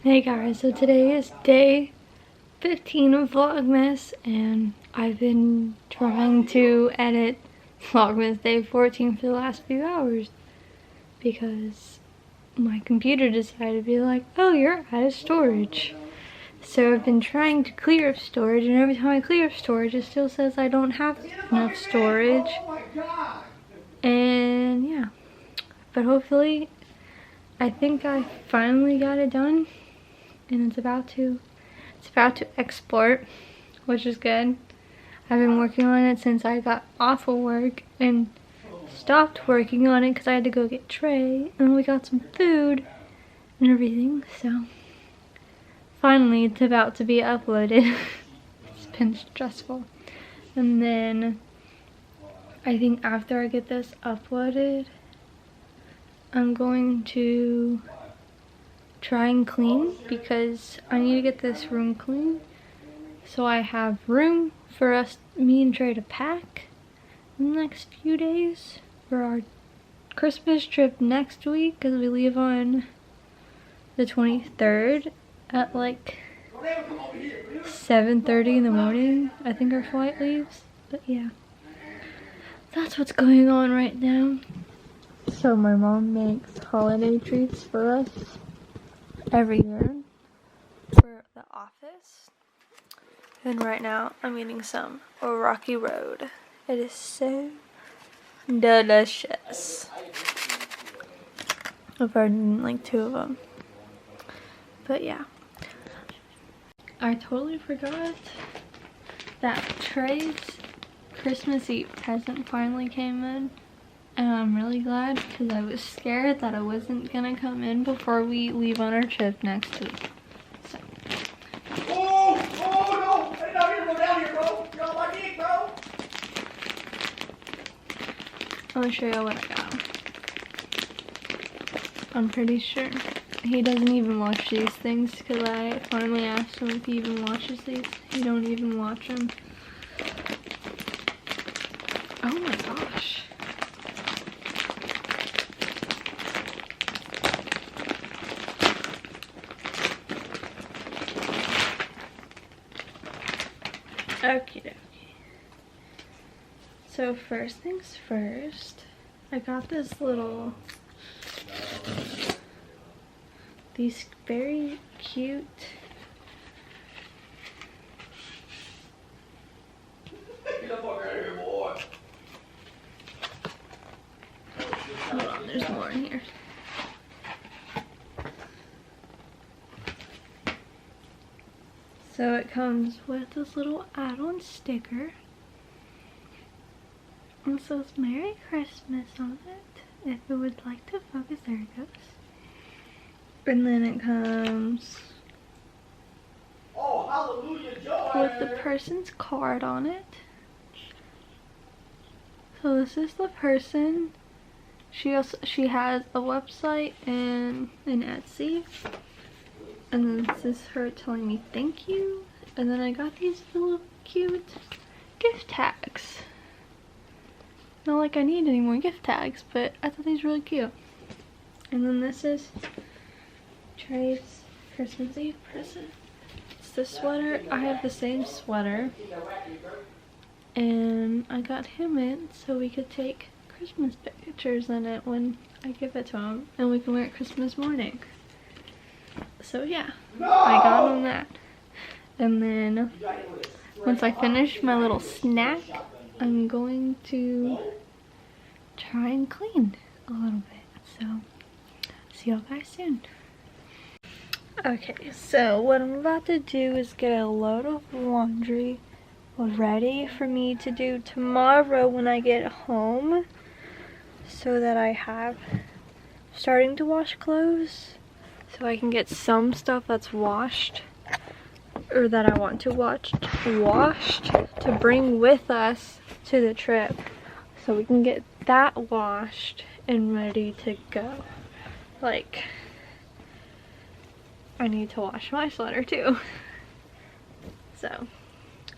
Hey guys, so today is day 15 of Vlogmas and I've been trying to edit Vlogmas day 14 for the last few hours because my computer decided to be like, oh, you're out of storage. So I've been trying to clear up storage, and every time I clear up storage it still says I don't have enough storage. And yeah, but hopefully I think I finally got it done. And it's about to export, which is good. I've been working on it since I got off of work and stopped working on it because I had to go get Trey, and we got some food and everything. So finally it's about to be uploaded. It's been stressful. And then I think after I get this uploaded, I'm going to try and clean because I need to get this room clean so I have room for me and Trey to pack in the next few days for our Christmas trip next week, because we leave on the 23rd at like 7:30 in the morning. I think our flight leaves, but yeah, that's what's going on right now. So my mom makes holiday treats for us every year for the office, and right now I'm eating some Rocky Road. It is so delicious. I've already eaten like 2 of them, but yeah, I totally forgot that Trey's Christmas Eve present finally came in. And I'm really glad because I was scared that it wasn't gonna come in before we leave on our trip next week. So. Oh no! Hey, down here, down here, bro! You don't like it, bro? I'm gonna show you what I got. I'm pretty sure he doesn't even watch these things because I finally asked him if he even watches these. He don't even watch them. Oh my gosh. Okie dokie. So first things first, I got these very cute hold on, there's more in here. So it comes with this little add-on sticker. It says Merry Christmas on it. If it would like to focus, there it goes. And then it comes with the person's card on it. So this is the person. She has a website and an Etsy. And then this is her telling me thank you. And then I got these little cute gift tags. Not like I need any more gift tags, but I thought these were really cute. And then this is Trey's Christmas Eve present. It's the sweater. I have the same sweater. And I got him it so we could take Christmas pictures in it when I give it to him. And we can wear it Christmas morning. So yeah, I got him that. And then once I finish my little snack, I'm going to try and clean a little bit. So see y'all guys soon. Okay, so what I'm about to do is get a load of laundry ready for me to do tomorrow when I get home, so that I have starting to wash clothes, so I can get some stuff that's washed or that I want to washed to bring with us to the trip, so we can get that washed and ready to go. Like, I need to wash my sweater too. So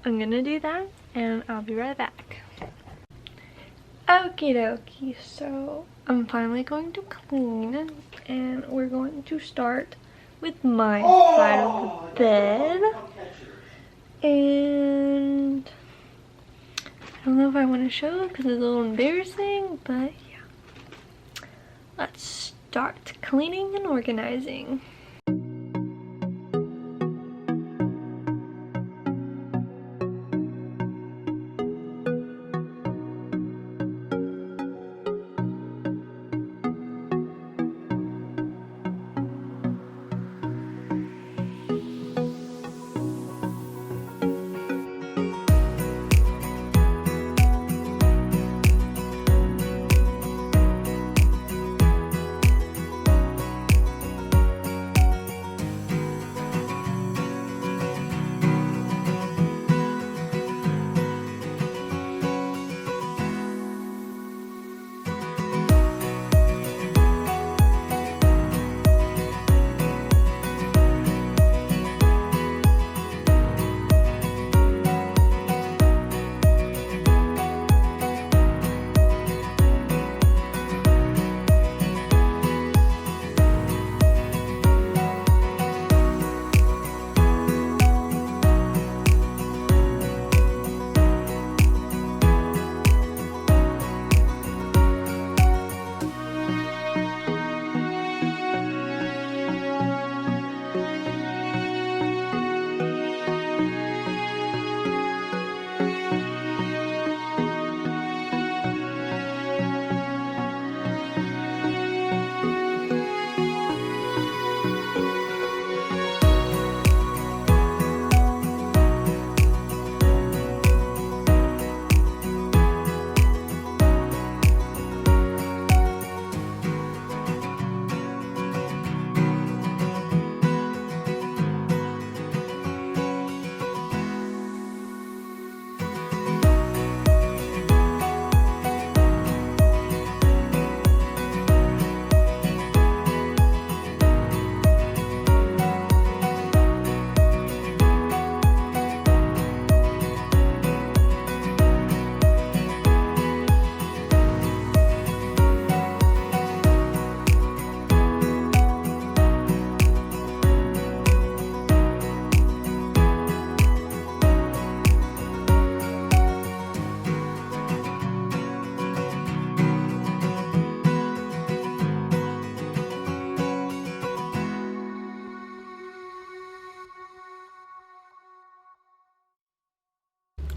I'm gonna do that and I'll be right back. Okie dokie, so I'm finally going to clean and we're going to start with my side of the bed. And I don't know if I want to show it because it's a little embarrassing, but yeah. Let's start cleaning and organizing.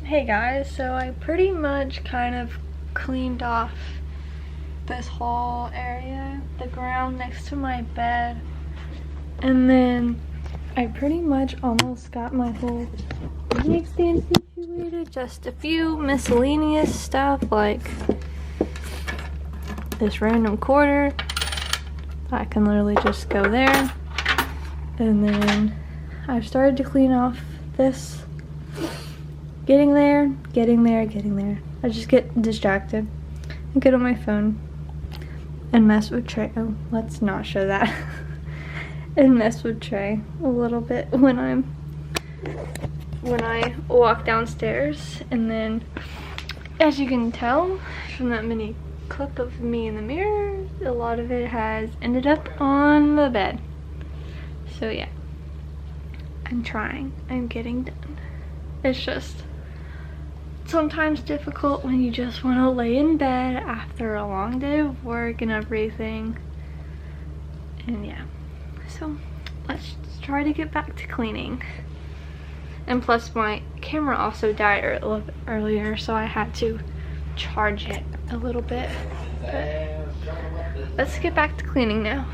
Hey guys, so I pretty much kind of cleaned off this whole area, the ground next to my bed, and then I pretty much almost got my whole nightstand situated. Just a few miscellaneous stuff like this random quarter. I can literally just go there, and then I've started to clean off this. Getting there. I just get distracted and get on my phone and mess with Trey. Oh, let's not show that. And mess with Trey a little bit when I walk downstairs. And then, as you can tell from that mini clip of me in the mirror, a lot of it has ended up on the bed. So yeah, I'm trying. I'm getting done. It's just sometimes difficult when you just want to lay in bed after a long day of work and everything. And yeah, so let's try to get back to cleaning. And plus my camera also died a little bit earlier, so I had to charge it a little bit. But let's get back to cleaning now.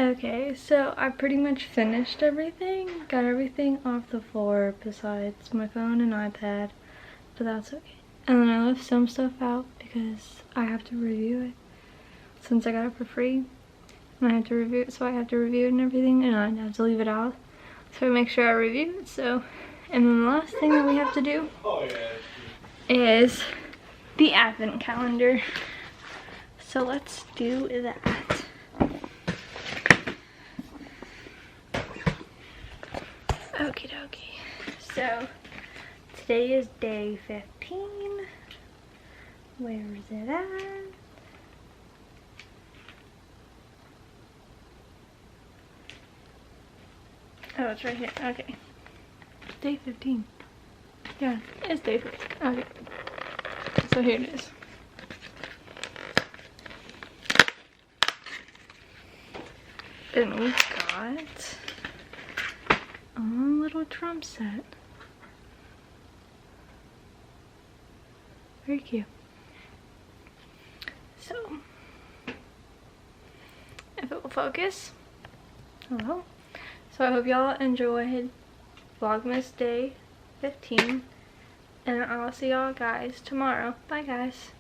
Okay, so I pretty much finished everything. Got everything off the floor besides my phone and iPad, but that's okay. And then I left some stuff out because I have to review it since I got it for free. And I have to review it, so I have to review it and everything, and I have to leave it out. So I make sure I review it, so. And then the last thing that we have to do is the advent calendar. So let's do that. Okie dokie. So today is day 15. Where is it at? Oh, it's right here. Okay. Day 15. Yeah, it's day 15. Okay. So here it is. And we got a little drum set. Very cute. So, if it will focus. Hello. So I hope y'all enjoyed Vlogmas day 15. And I'll see y'all guys tomorrow. Bye guys.